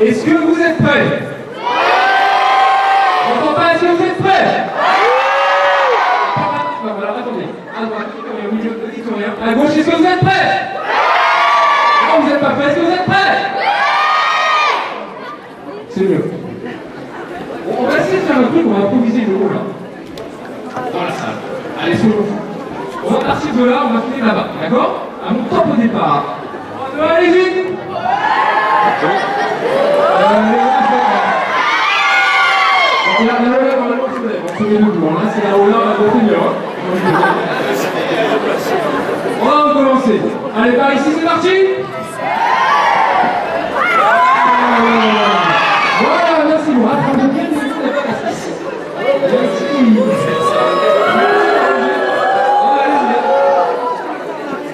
Est-ce que vous êtes prêts? On n'entend pas, est-ce que vous êtes prêts? Voilà, attendez. À droite, au milieu, à gauche, est-ce que vous êtes prêts? Non, vous n'êtes pas prêts, est-ce que vous êtes prêts? C'est mieux. On va essayer de faire un truc, on va improviser le haut là. Dans la salle. Allez, sur le fond. On va partir de là, on va finir là-bas, d'accord? À mon top au départ. Allez-y! La relève, on se lève, on se met debout, là c'est la relève, on va tenir. On va recommencer. Allez, par ici, c'est parti! Voilà, merci, bon, attendez bien, merci.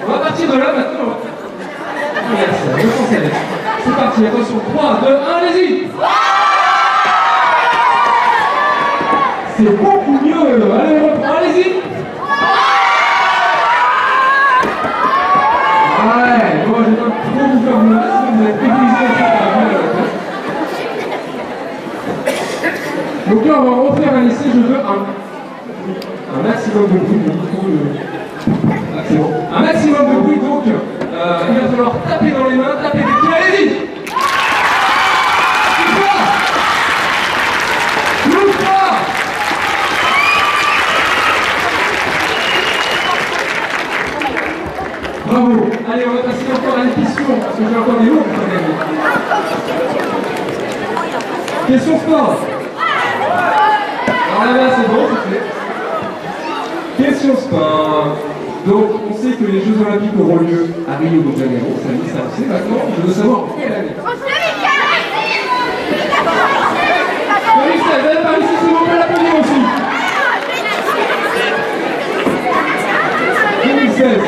On va partir de là maintenant. C'est parti, attention, 3, 2, 1, allez-y! C'est beaucoup mieux, allez, on reprend, allez-y! Ouais, bon, je vais pas trop vous faire mon maximum, vous êtes épuisés. Donc là, on va refaire un essai, je veux un maximum de bruit, c'est bon. Un maximum de bruit, donc il va falloir taper dans les mains, taper des pieds, allez-y! Bravo! Allez, on va passer encore à une question, parce que j'ai encore des mots pour gagner. Question sport. Alors là-bas, c'est bon, c'est fait. Question sport. Donc, on sait que les Jeux Olympiques auront lieu à Rio de Janeiro. Ça dit, ça le sait maintenant. Je veux savoir quelle année. 2016, allez, par ici, c'est bon, on peut l'applaudir aussi. 2016,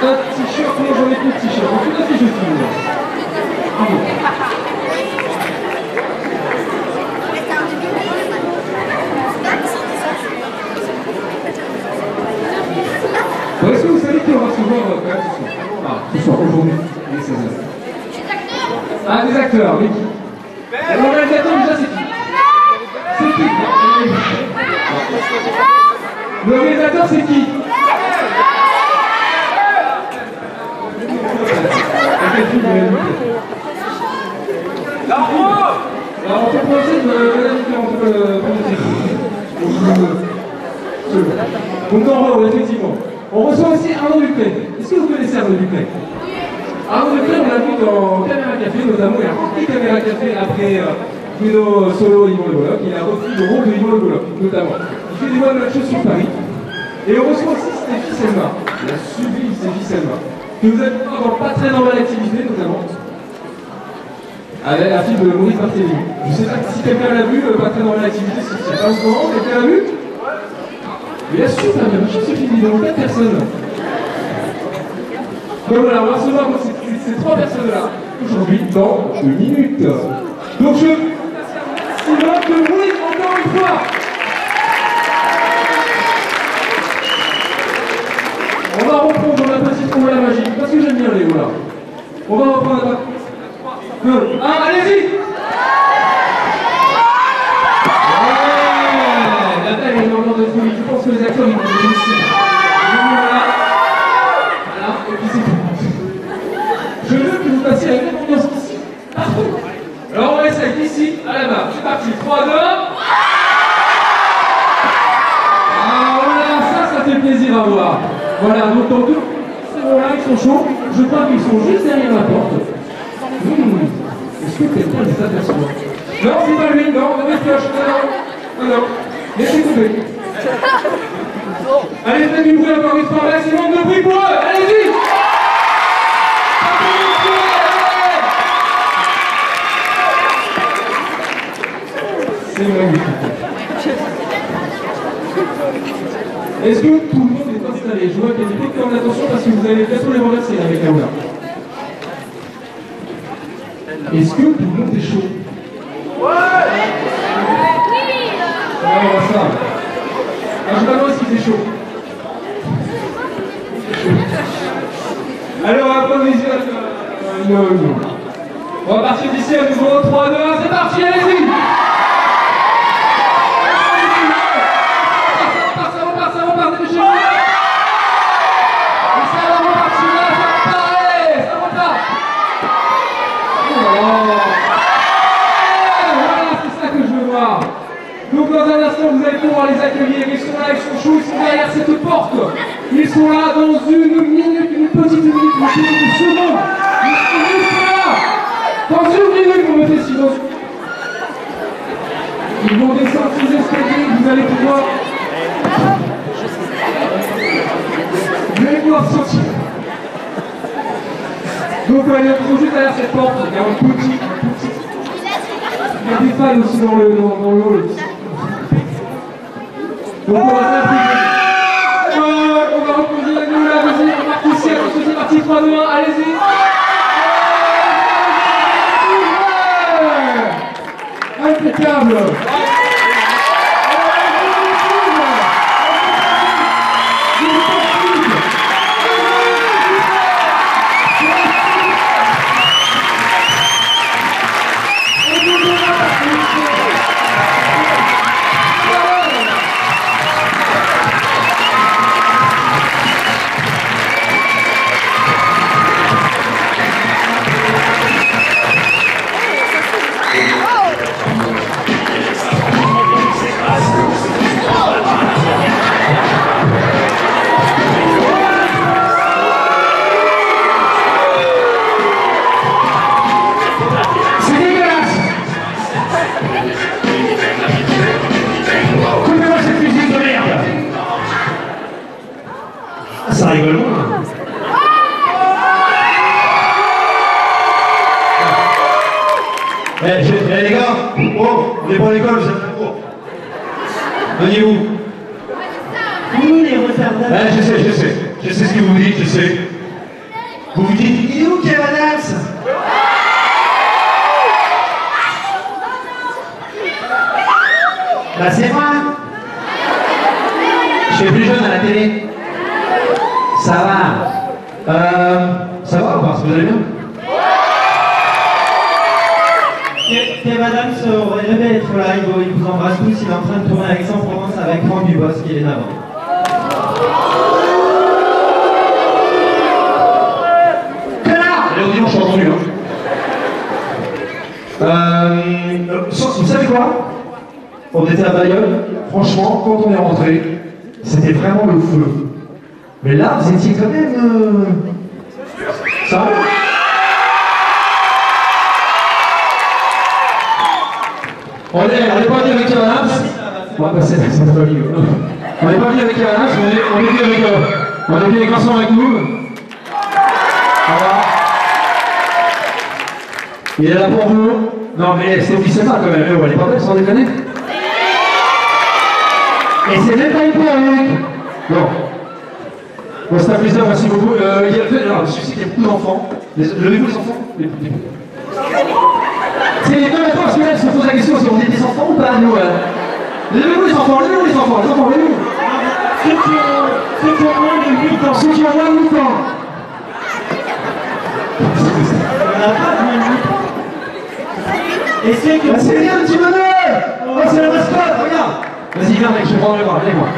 un t-shirt, non j'en ai plus de t-shirt, donc tout à fait je suis bravo. Bon, est-ce que vous savez qui va recevoir quand même ce soir, aujourd'hui, il est 16h. Ah, des acteurs, oui. Le réalisateur déjà c'est qui? C'est qui? Le réalisateur c'est qui? Alors on peut penser de la différence donc en haut, effectivement. On reçoit aussi Arnaud Ducret. Est-ce que vous connaissez Arnaud Ducret? Arnaud Ducret, on l'a vu dans Caméra Café, notamment, il a repris Caméra Café après Bruno Solo et Yvon Le Bolloc. Il a repris le rôle de Yvon Le Bolloc, notamment. Il fait des one-man shows sur Paris. Et on reçoit aussi Stéphie Selma, la sublime Stéphie Selma, que vous avez vu dans Pas très normale activité, notamment. Avec un film de Maurice Barthélémy. Je sais pas si quelqu'un l'a vu, Pas très normale activité, si c'est pas au courant, quelqu'un l'a vu? Bien sûr, ça vient, je sais qu'il y a 4 personnes. Donc voilà, on va recevoir ces 3 personnes-là aujourd'hui dans 2 minutes. Donc je Simon de bruit encore une fois. On va reprendre dans la petite roue à la magie, parce que j'aime bien les hauts là. On va reprendre la 2, 1, allez-y! Ouais, la belle est une ambiance de folie. Je pense que les acteurs ils vont venir ici. Voilà, et puis c'est tout. Je veux que vous passiez la même ambiance ici, partout. Alors on va essayer d'ici à là-bas. C'est parti, 3, 2, 1. Ah voilà, ça fait plaisir à voir. Voilà, donc dans deux, c'est bon là, ils sont chauds. Je crois qu'ils sont juste derrière la porte. Est-ce que quelqu'un les aperçoit? Non, c'est pas lui, non, on est cloche. Non, non, laissez tomber. Allez, faites du bruit encore une fois, maximum de bruit pour eux, allez-y! C'est magnifique. Est-ce que tout le monde est installé? Je vois qu'il y a des petites cornes d'attention parce que vous allez bientôt les renverser avec la rouleur. Est-ce que tout le monde est chaud? Ouais! Alors ça. Alors je m'annonce qu'il est chaud. Alors bonne vision. On va partir d'ici à nouveau. 3, 2, 1, c'est parti, allez-y. Ça repart, dépêchez-vous. Et ça va repartir là, ça repart, allez, ça repart. Voilà, c'est ça que je veux voir. Donc dans un instant, vous allez pouvoir les accueillir. Ils sont là, ils sont chauds, ils sont derrière cette porte. Ils sont là dans une minute, une petite minute, une seconde. Ils sont là. Dans une minute, on me fait silence. Ils vont descendre ces escaliers, vous allez pouvoir... Vous allez pouvoir sortir. Donc ils sont juste derrière cette porte. Il y a un petit... Il y a des fans aussi dans le hall. Donc on va faire on va reposer la gueule là, vas-y, on marque ici, attention c'est parti, 3, 2, 1, allez-y. Impeccable. Ça rigole moins. Les gars, oh, on n'est pas à l'école, vous êtes en cours. Venez-vous. Oui, les retardataires. Je sais ce que vous dites, je sais. Vous vous dites, il est où Kev Adams? Bah c'est moi. Je suis plus jeune à la télé. Ça va. Ça va ou pas? Vous allez bien? Kev Adams aurait rêvé d'être là, il vous embrasse tous, il est en train de tourner avec Aix-en-Provence avec Franck Dubos qui est là-bas. Allez, on dit, je suis entendu. Vous savez quoi? On était à Bayonne, franchement, quand on est rentré, c'était vraiment le feu. Mais là, vous étiez quand même... Ça va? On n'est pas venu avec Kev. On va passer à cette folie. On n'est pas venu avec Kev, on est venu avec... on est venu avec Vincent avec nous. Voilà. Il est là pour vous. Non mais c'est officiellement quand même, elle est pas belle sans déconner. Et c'est même pas une perruque. Non. Bon, c'est un plaisir, merci beaucoup. Il y a le fait, alors, je sais qu'il y a beaucoup d'enfants. Levez-vous les enfants. C'est les deux parce que là, se pose la question si on est des enfants ou pas, nous. Levez-vous les enfants, levez-vous les enfants, levez-vous. Ceux qui ont moins de 8 ans. Ceux qui ont moins de 8 ans. On n'a pas moins de 8 ans. Et ceux qui ont... C'est bien le petit bonheur. Oh, c'est la mascotte, regarde. Vas-y, viens mec, je vais prendre le bras, viens moi.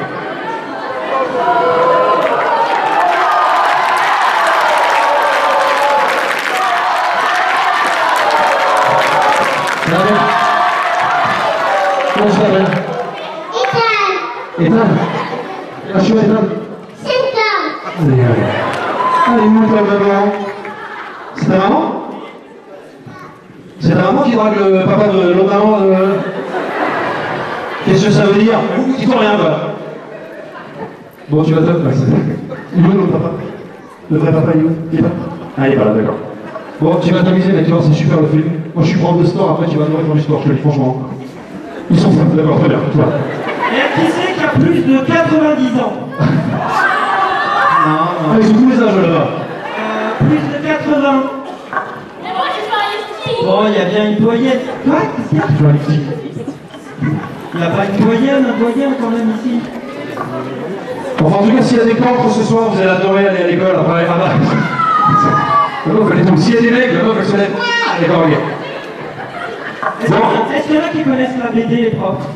Comment tu t'appelles? Ethan. Ah, je suis Ethan. Allez, allez. Allez, monte ta maman. C'est ta maman? C'est ta maman qui drague le papa de l'autre maman de... Qu'est-ce que ça veut dire? Dis toi rien, voilà. Bon, tu vas top, Max. Il est où l'autre papa? Le vrai papa, il est où? Il est pas? Ah, il est pas là, d'accord. Bon, tu vas t'amuser, mec, tu vois, c'est super le film. Moi, je suis prof de sport, après, tu vas adorer faire du sport, je te le dis franchement. Ils sont fous, d'accord, très bien. Et qui c'est qui a plus de 90 ans? Non. Ah, ils ont tous les âges là-bas. Plus de 80. Bon, il y a bien une doyenne. Quoi? Qu'est-ce qu'il y a? Il n'y a pas une doyenne, un doyen quand même ici. Enfin, en tout cas, s'il y a des cancres ce soir, vous allez adorer aller à l'école après. La meuf, elle est tombe. S'il y a des mecs, la meuf, elle se lève. Ah, d'accord, ok. Est-ce qu'il y en a qui connaissent la BD, les profs?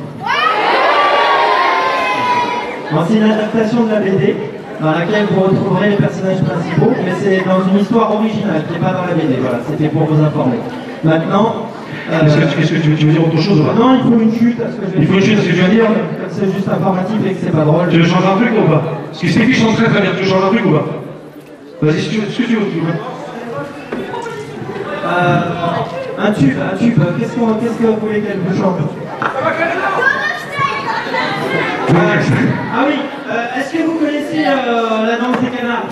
Bon, c'est une adaptation de la BD dans laquelle vous retrouverez les personnages principaux, mais c'est dans une histoire originale qui n'est pas dans la BD. Voilà, c'était pour vous informer. Maintenant. Est-ce que tu veux dire autre chose ou pas? Non, il faut une chute. Il faut une chute, est-ce que tu veux dire? C'est juste informatif et que c'est pas drôle. Tu veux changer un truc ou pas? Parce que ces filles chantent très bien. Tu veux changer un truc ou pas? Vas-y, ce que tu veux. Un tube. Qu'est-ce que vous voulez qu'elle vous chante? Ah oui, est-ce que vous connaissez la danse des canards?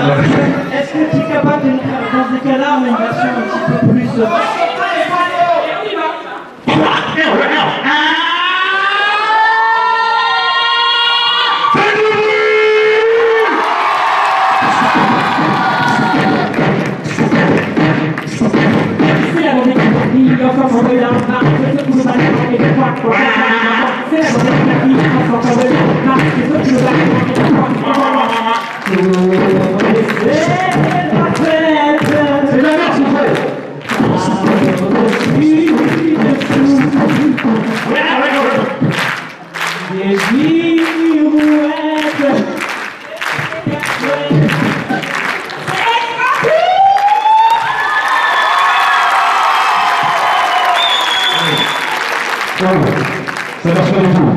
Alors, est-ce que tu es capable de nous faire la danse des canards, mais une version un petit peu plus... C'est la merde, son frère. Ça marche pas du tout.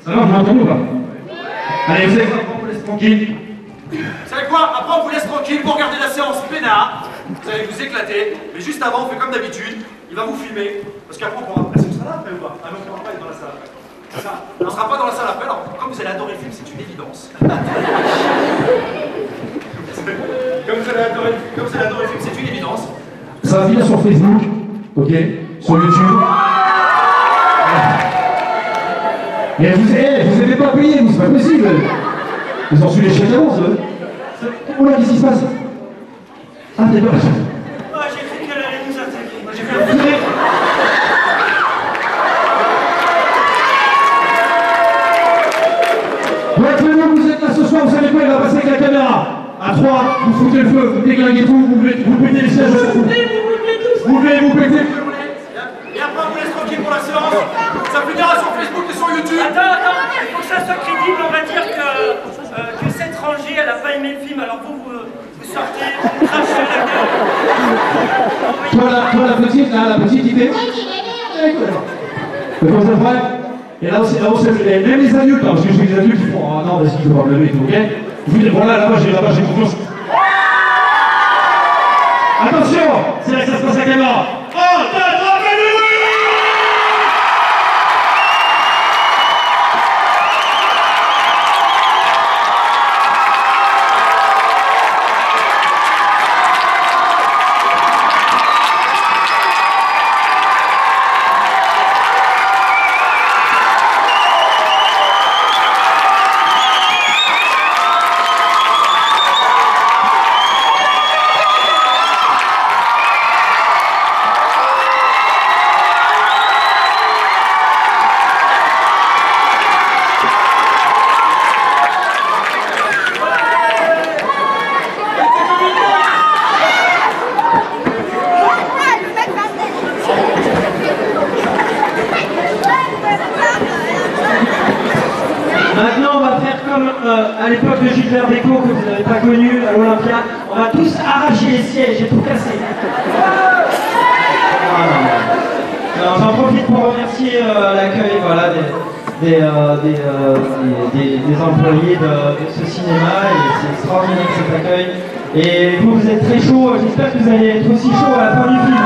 Ça marche, vous m'entendez ou pas? Allez, vous savez quoi, on vous laisse tranquille. Vous savez quoi? Après on vous laisse tranquille pour regarder la séance peinard. Vous allez vous éclater, mais juste avant on fait comme d'habitude, il va vous filmer. Parce qu'après on pourra... Est-ce qu'on sera là après ou pas? Ah non, on ne pourra pas être dans la salle après. Ça, on ne sera pas dans la salle après, alors comme vous allez adorer le film, c'est une évidence. Comme vous allez adorer le film, c'est une évidence. Ça va finir sur Facebook, ok? Sur YouTube. Mais vous avez pas payé, vous, c'est pas possible. Ils ont su les chiens d'avance, eux. Oh là, qu'est-ce qui se passe? Ah, t'es pas... Ah, j'ai cru qu'elle allait nous attaquer. Moi, j'ai fait un coup. Maintenant, vous êtes là ce soir, vous savez quoi? Il va passer avec la caméra. À 3, vous foutez le feu, vous déglinguez tout, vous pétez les sièges, vous pétez. Et après on vous laisse tranquille pour la séance. Ça finira sur Facebook et sur YouTube. Attends, il faut que ça soit crédible, on va dire que cette rangée, elle a pas aimé le film, alors vous sortez, vous crachez à la gueule. Toi la petite idée. Le comme ça frère. Et là, même les adultes, hein, parce que je vois les adultes qui font, oh non, vas-y, je peux pas me lever et tout, ok? Vous dites, bon là-bas, j'ai confiance. Attention, c'est là que ça se passe à la caméra. Oh, à l'époque de Gilbert Bécaud, que vous n'avez pas connu à l'Olympia, on va tous arracher les sièges et tout casser. J'en profite pour remercier l'accueil voilà, des employés de ce cinéma, et c'est extraordinaire cet accueil. Et vous êtes très chaud, j'espère que vous allez être aussi chaud à la fin du film.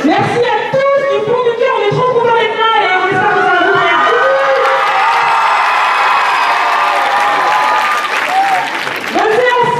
Merci à tous du fond du cœur, on est trop contents d'être là et on espère que ça va vous plaire. Bonne séance.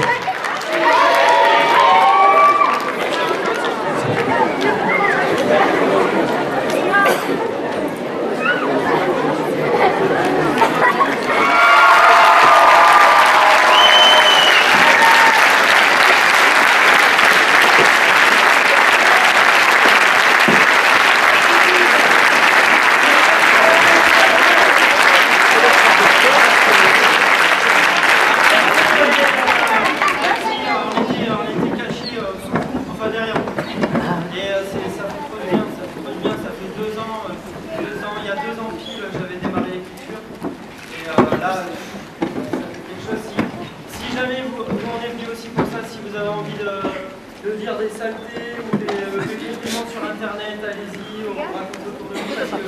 envie de dire des saletés ou des compliments sur internet, allez-y, on raconte autour de vous parce que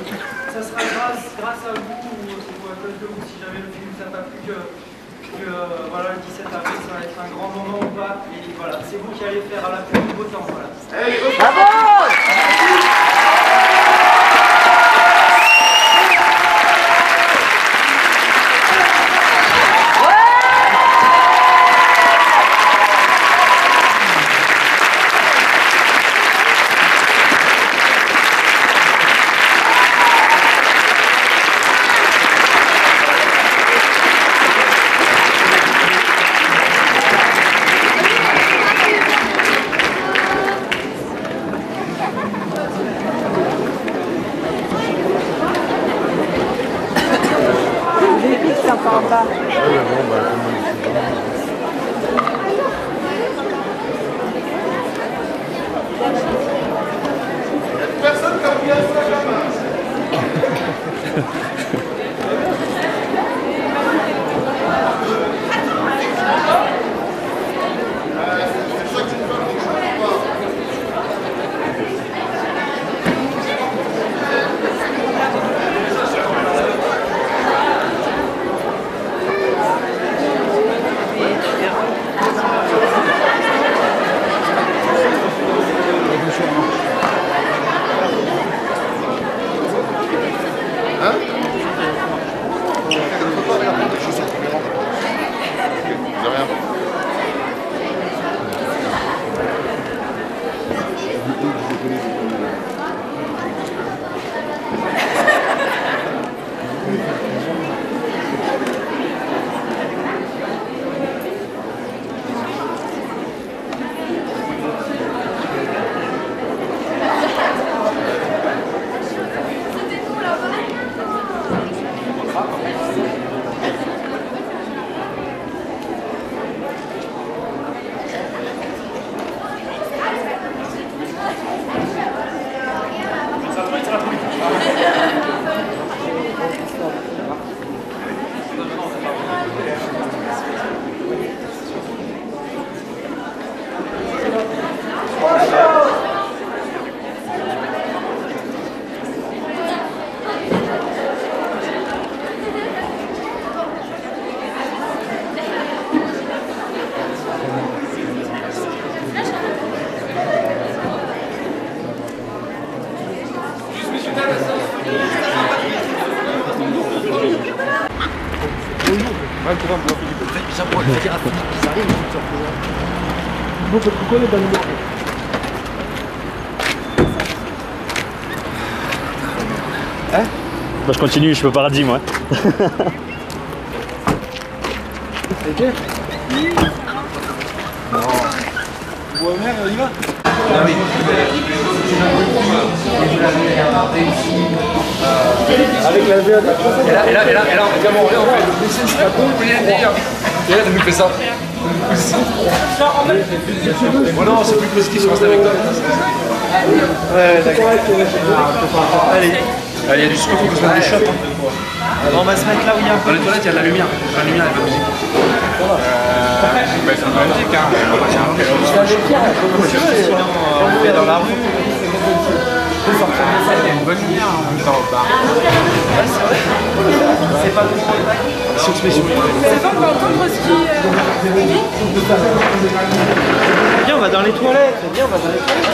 ça sera grâce à vous ou à cause de vous si jamais le film vous a pas plu que voilà, le 17 avril ça va être un grand moment ou pas et voilà, c'est vous qui allez faire à la pluie du beau temps. Voilà. Bah, je continue, je peux pas redire moi. Avec la VA. Et là, évidemment, on fait c'est pas complet à dire. Et là, ça nous fait ça. Bon, non, c'est plus positif, je reste avec toi. Ouais, d'accord. Allez. Allez, il y a du son, il faut que je mette des shots. On va se mettre là où il y a un peu. Dans les toilettes, il y a de la lumière. La lumière, il y a de la musique. C'est de la musique, hein. Sinon, on est dans la rue. Il y a une bonne lumière en même temps au bar. Ouais, c'est vrai. C'est pas trop. Si on se met sur les C'est pas pour entendre ce qui dit. Viens, on va dans les toilettes. Viens, on va dans les toilettes.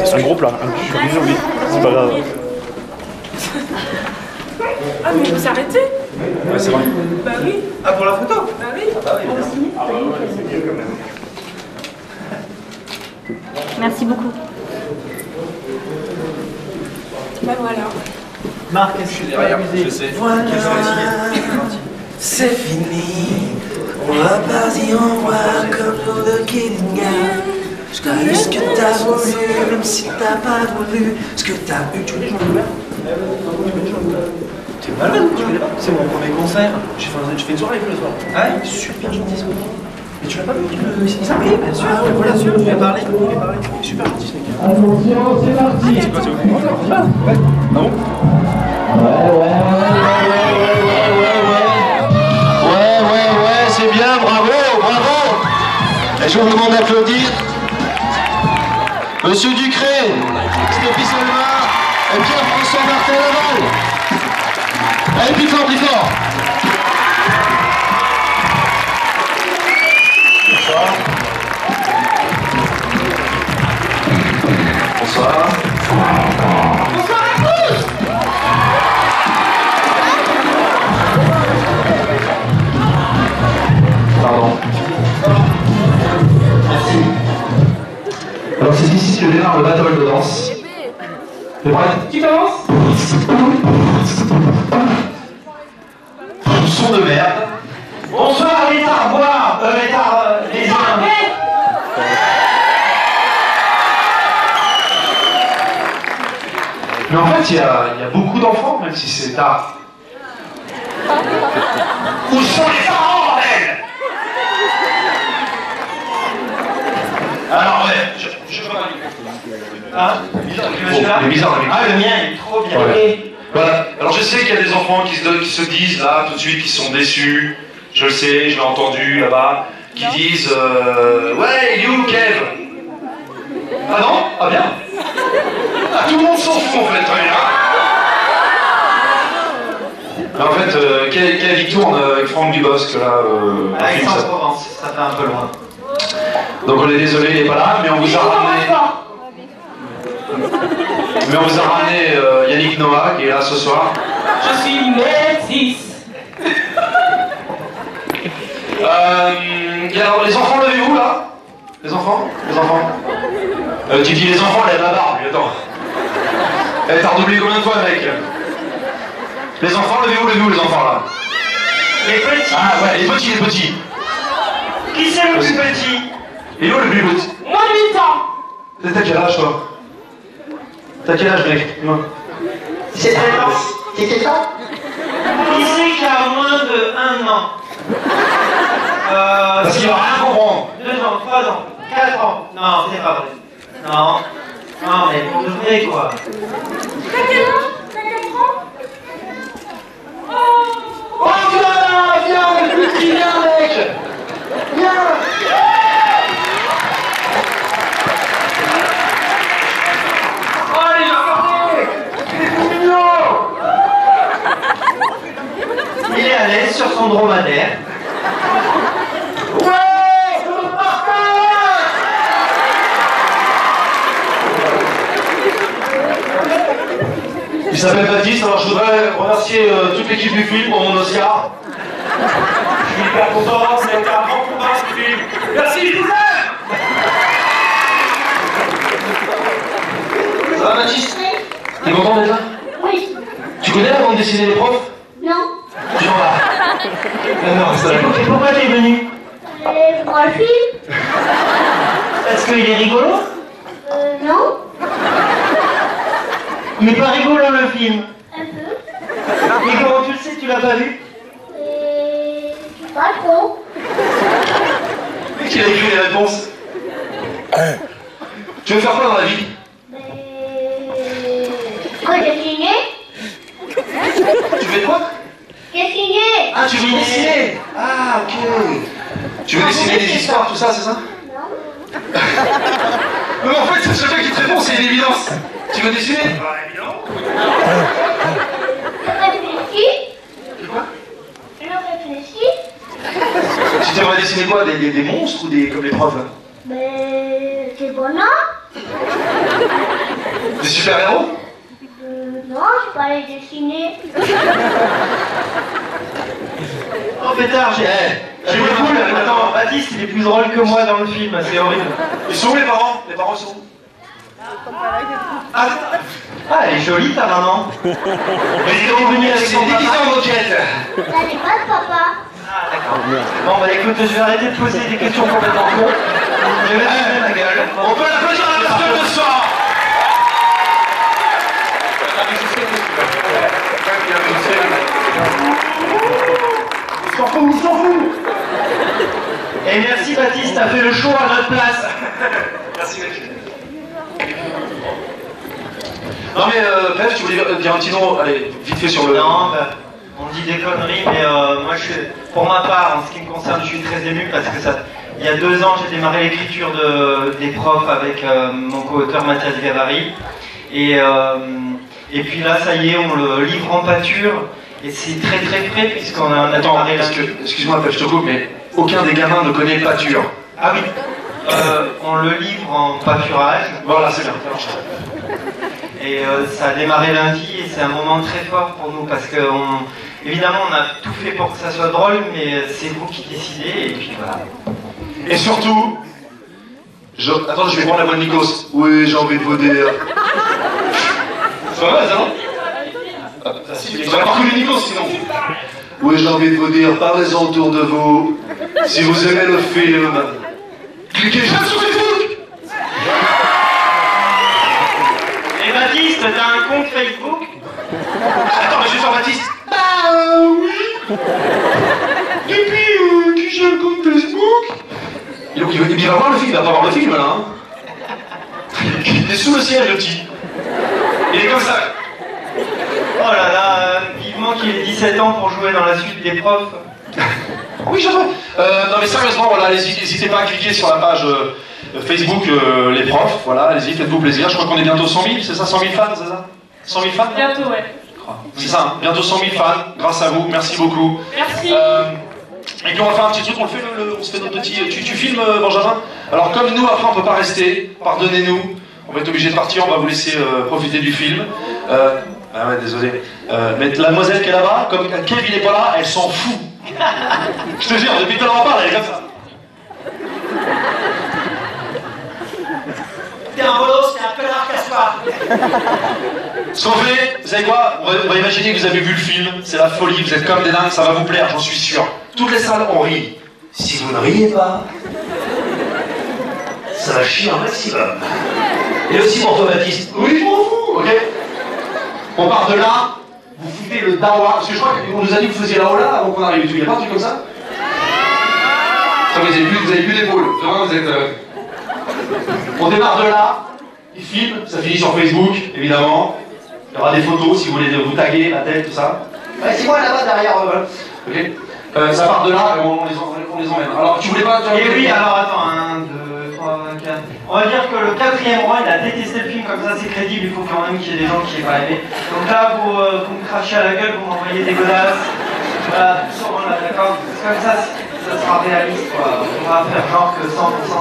C'est un gros plat, je suis obligé d'oublier. C'est pas grave. Ah, mais il faut s'arrêter. Ouais, c'est vrai. Bah oui. Ah, pour la photo? Bah oui. Merci beaucoup. Bah voilà. Marc, est-ce que tu peux amuser? Je sais. Voilà. C'est fini, on va partir en voile comme l'eau de Killingham. Je t'ai eu ce que t'as voulu, même si t'as pas voulu ce que t'as eu. T'es malade, tu connais pas? C'est mon premier concert. Je fais une soirée avec lui le soir. Ah ouais? Super gentil ce mec. Mais tu l'as pas vu? Il s'appelle, bien sûr. Bien sûr, il a parlé. Il est super gentil ce mec. Attention, c'est parti. C'est quoi, c'est ouais. Ah bon? Ouais, c'est bien, bravo. Et je vous demande d'applaudir Monsieur Ducré, Stéphie Solmar et Pierre-François Martin-Laval. Allez, plus fort, plus fort. Bonsoir. Bonsoir à tous. Pardon. Merci. Alors c'est ici que démarre le battle de danse. T'es prêt? Tu commences? Son de merde. Bonsoir les tarbois, les hommes. Mais en fait, il y a beaucoup d'enfants, même si c'est tard. Où sont les parents, bordel? Alors, ouais, je vois pas. Hein? Les bizarres, Ah, le mien, il est trop bien. Ouais. Voilà. Alors, je sais qu'il y a des enfants qui se disent là, tout de suite, qui sont déçus. Je le sais, je l'ai entendu là-bas. Qui disent ouais, il est où Kev? Ah non? Ah bien? Ah, tout le monde s'en fout en fait, hein. En fait, Kev il tourne avec Franck Dubosc là. Aix-en-Provence, ça fait un peu loin. Donc on est désolé, il n'est pas là, mais on vous a ramené. Mais on vous a ramené Yannick Noah qui est là ce soir. Je suis métisse. Alors les enfants, levez-vous là? Les enfants? Tu dis les enfants, lève la barbe, lui, attends. T'as redoublé combien de fois, mec? Les enfants, levez-vous les enfants là. Les petits. Ah ouais, les petits. Qui c'est le plus petit? Et où le plus petit? Moins de 8 ans. T'as quel âge toi? T'as quel âge, mec? Non. C'est quel ans? Qui c'est qui a moins de 1 an? Parce qu'il va rien comprendre. 2 ans, 3 ans, 4 ans. Non, c'est pas vrai. Non, mais pour de vrai quoi. T'as quel âge? T'as 4 ans? Oh viens, le petit, viens, mec. Viens. Oh, allez, regardez. Il est tout mignon. Il est à l'aise sur son dromadaire. Il s'appelle Baptiste, alors je voudrais remercier toute l'équipe du film pour mon Oscar. Je suis hyper content, ça a été un grand combat ce film. Merci, je vous aime. Ça va, Baptiste? T'es content d'être là? Oui. Tu connais la bande dessinée des profs? Non. Genre là. Non, c'est Et pourquoi t'es venu? Pour le film? Parce qu'il est rigolo? Non. Il est pas rigolo le film. Un peu. Mais comment tu le sais, tu l'as pas vu? Pas trop. Qui a écrit les réponses? Tu veux faire quoi dans la vie? Quoi, dessiner? Tu veux quoi? Dessiner. Ah, tu veux dessiner? Ah, ok. Tu veux dessiner des histoires, tout ça, c'est ça? Non. Mais en fait, c'est ce mec qui te répond, c'est une évidence. Tu veux dessiner? Bah, évidemment. Je réfléchis. Quoi? Je réfléchis. Tu t'aimerais dessiner quoi? Des monstres ou comme les profs là? C'est bon, non? Des super-héros? Non, je peux pas les dessiner. Oh pétard, j'ai le cool. Attends, Baptiste, il est plus drôle que moi dans le film, c'est horrible. Ils sont où les parents? Les parents sont où? Ah, elle est jolie ta maman. Mais ils sont venus avec son déguisé en moquette. Ça n'est pas de papa. Ah d'accord. Bon bah écoute, je vais arrêter de poser des questions complètement con. Je vais fermer ma gueule. On peut l'applaudir à la personne de ce soir. Il y a un S'en fout, s'en fout. Et merci Baptiste, t'as fait le show à notre place. Merci mec. Non mais bref, tu voulais dire un petit nom, allez, vite fait sur le... Non, bah, on dit des conneries, mais moi pour ma part, en ce qui me concerne, je suis très ému parce que il y a 2 ans, j'ai démarré l'écriture des profs avec mon co-auteur Mathias Gavari. Et puis là, ça y est, on le livre en pâture. Et c'est très très frais puisqu'on a démarré là. Excuse-moi, je te coupe, mais aucun des gamins ne connaît pâture. Ah oui, on le livre en pâturage. Voilà, c'est bien. Et ça a démarré lundi et c'est un moment très fort pour nous parce que évidemment on a tout fait pour que ça soit drôle, mais c'est vous qui décidez et puis voilà. Et surtout, attends, je vais prendre la voix de Nikos. Oui, j'ai envie de vous dire. C'est pas mal ça, non? Tu vas pas reconnu Nikos sinon. Oui, j'ai envie de vous dire, parlez-en autour de vous. Si vous aimez le film, cliquez juste sur Facebook. Et Baptiste, t'as un compte Facebook? Attends, mais je suis sur Baptiste. Bah oui. Depuis que j'ai un compte Facebook. Il va voir le film, il va pas voir le film là. Hein. Il est sous le ciel le petit. Il est comme ça. Oh là là, vivement qu'il ait 17 ans pour jouer dans la suite des profs. Oui, je vois. Non mais sérieusement, voilà, n'hésitez pas à cliquer sur la page Facebook les profs, voilà, allez-y, faites-vous plaisir. Je crois qu'on est bientôt 100 000, c'est ça, 100 000 fans, c'est ça? 100 000 fans? Bientôt, ouais. C'est ça, hein, bientôt 100 000 fans, grâce à vous, merci beaucoup. Merci. Et puis on va faire un petit truc, on se fait notre petit... Tu filmes, Benjamin? Alors comme nous, après on peut pas rester, pardonnez-nous, on va être obligé de partir, on va vous laisser profiter du film. Ah ouais, désolé. Mais la demoiselle qui est là-bas, comme Kev il est pas là, elle s'en fout. Je te jure, depuis tout à l'heure on parle, elle est comme ça. T'es un bolos, t'es un connard, casse-pas. Ce qu'on fait, vous savez quoi, on va imaginer que vous avez vu le film, c'est la folie, vous êtes comme des dingues, ça va vous plaire, j'en suis sûr. Toutes les salles, on rit. Si vous ne riez pas, ça va chier un maximum. Et aussi pour toi, Baptiste. Oui, je m'en fous, ok? On part de là, vous foutez le dawa, parce que je crois qu'on nous a dit que vous faisiez la hola avant qu'on arrive et tout, il n'y a pas un truc comme ça? Ça, vous avez plus d'épaule, vraiment vous êtes... On démarre de là, il filme, ça finit sur Facebook, évidemment. Il y aura des photos si vous voulez vous taguer, la tête, tout ça. Ouais, c'est moi là-bas derrière, voilà. Ok. Ça part de là et on les emmène. Alors, tu voulais pas... Et oui, alors attends, 1, 2, 3, 4... On va dire que le 4e rang, il a détesté le film, comme ça c'est crédible, il faut quand même qu'il y ait des gens qui n'aient pas aimé. Donc là, vous me crachez à la gueule, vous m'envoyez des godasses. Voilà, tout là, d'accord? Comme ça sera réaliste, quoi. On va faire genre que 100%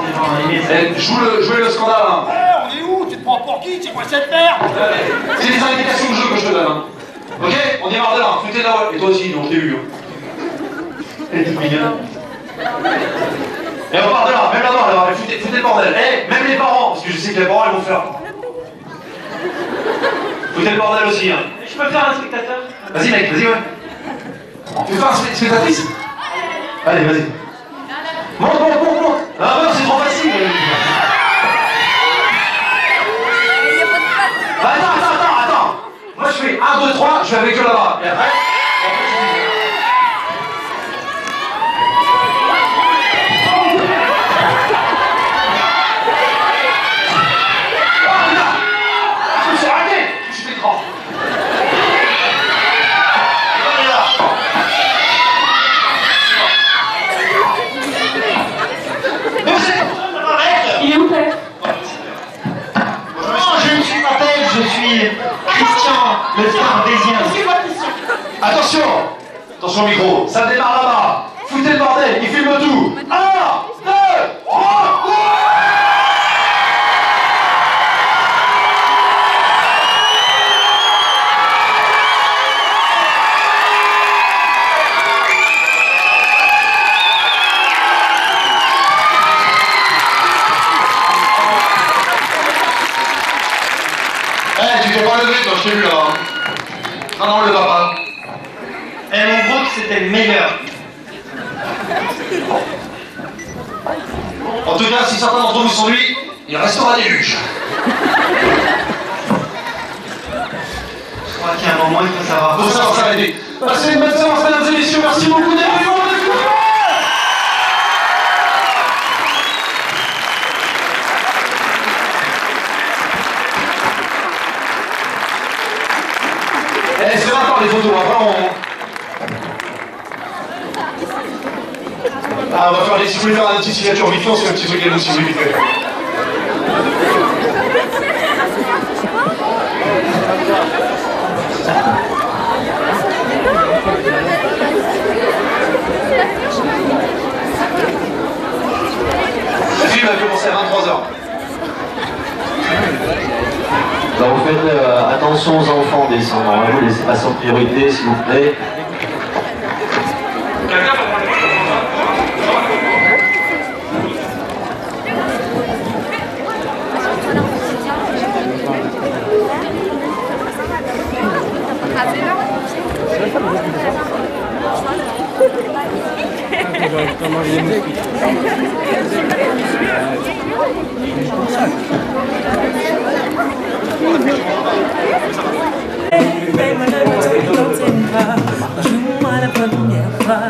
des gens ont aimé. Jouez le scandale, hein. On est où? Tu te prends pour qui? C'est quoi cette merde? C'est des indications de jeu que je te donne, hein. Ok? On démarre de là, foutez de la... Et toi aussi, non, je t'ai vu, hein. Elle est toute mignonne. Et on part de là, même là-bas, foutez le bordel. Eh, même les parents, parce que je sais que les parents, ils vont faire. Foutez le bordel aussi, hein. Je peux faire un spectateur? Vas-y, mec, vas-y, ouais. Tu veux faire une spectatrice? Allez, vas-y. Monte. Ah non, c'est trop facile. Attends. Moi, je fais 1, 2, 3, je vais avec eux là-bas. Et après... Je suis Christian, le Starbésien. Attention micro, ça démarre là-bas. Foutez le bordel, il filme tout. 1, 2, 3, tu t'es pas levé, toi, je t'ai vu là. Non, le va pas. Et mon groupe, c'était le meilleur. En tout cas, si certains d'entre vous sont lui, il restera des luches. Je crois qu'il y a un moment, il faut savoir. Faut savoir s'arrêter. Passez une bonne séance, mesdames et messieurs. Merci beaucoup d'être venus. Ah, on va faire, si vous voulez faire une petite signature vite fait, on se fait un petit truc à nous si vous voulez vite fait. Le film va commencer à 23h. Alors vous faites attention aux enfants descendants, hein, vous laissez passer en priorité s'il vous plaît. Joue-moi la première fois.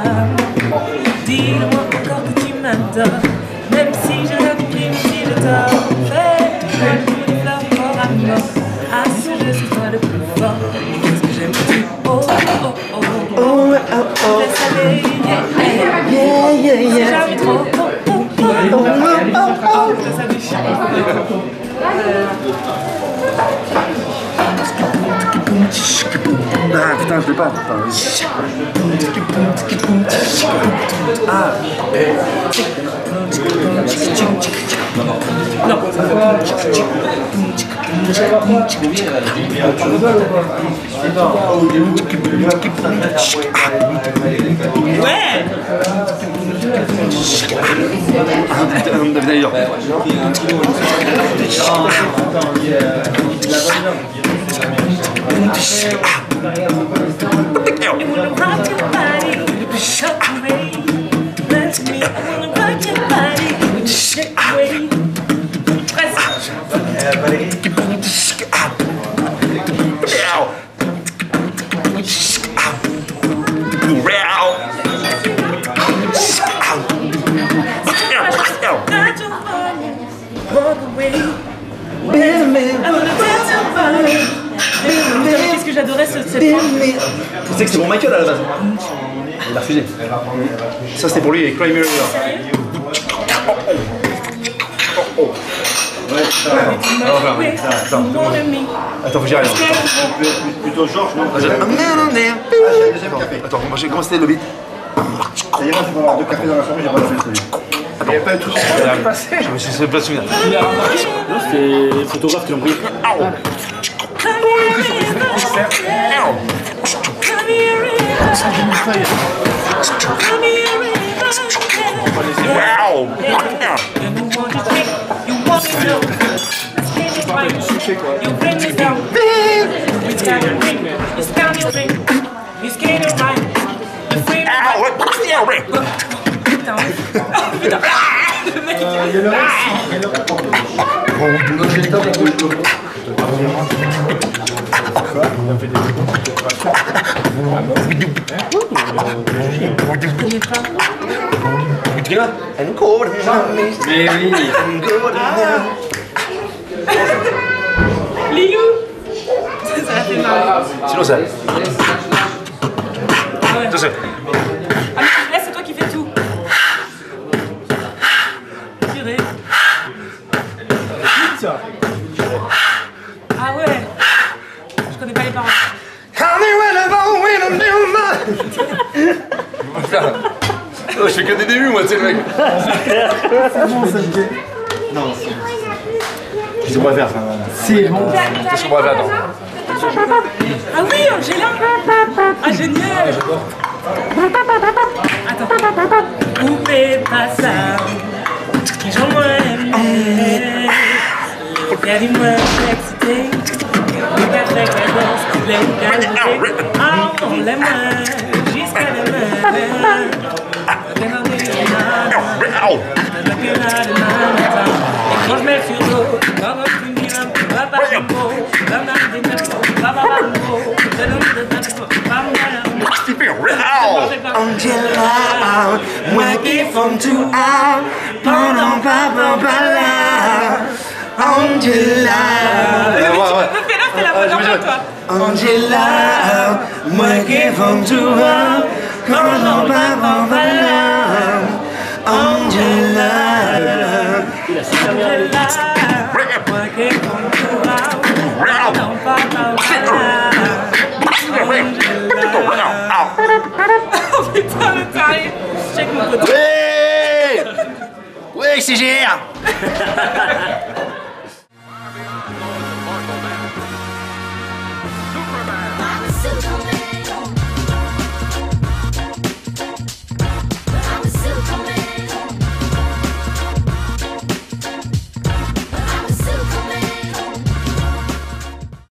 Dis-moi encore que tu m'adores. Même si je l'ai compris, même si je dors. Fais-moi tout de fleurs corps à mort. À ce jeu, c'est toi le plus fort. Qu'est-ce que j'aime tu. Oh, oh, oh, oh, oh, oh, oh. Laisse aller, yeah, yeah, yeah, yeah. J'aime trop. Oh, oh, oh, oh, oh, oh. Laisse aller, Ah putain, je l'ai pas. Ah. Non. Ouais. I wanna rock your body, shut away. Let's me, I wanna rock your body, shut away. Qu'est-ce que j'adorais cette... Tu sais que c'est pour Michael à la base. Il a refusé. Ça c'était pour lui, et Cry Me River. Ouais, attends, faut que j'y arrive. Plutôt Georges, non? Attends, moi j'ai commencé le beat. Ça ira, je vais avoir 2 cafés dans la soirée, j'ai pas fait celui. Il n'y avait pas eu tout ça. Je me suis pas souvenir. Non, c'est les photographes qui l'ont pris. Mais oui. Lilou. Ça a fait mal. Sinon ça. Ouais. Ah mais là c'est toi qui fais tout. Purée. Ah ouais. Je connais pas les paroles. Oh, je fais que des débuts moi, tu sais le mec. C'est bon ça. Non, qu'est-ce qu'on va faire? C'est bon. Qu'est-ce qu'on va faire? Attends. Ah oui, Angela. Ah génial. Attends. Pouvez pas ça. J'en aimé. Regardez-moi excité. Regardez la danse. Les ah on l'aime jusqu'à demain. Quand je mets sur l'eau, quand je finis un peu, Angela, moi qui font tout pendant Angela. Angela, moi qui font tout pendant Il a super bien allé. Oh putain, le taré. Check mon poteau. Oui, CGR.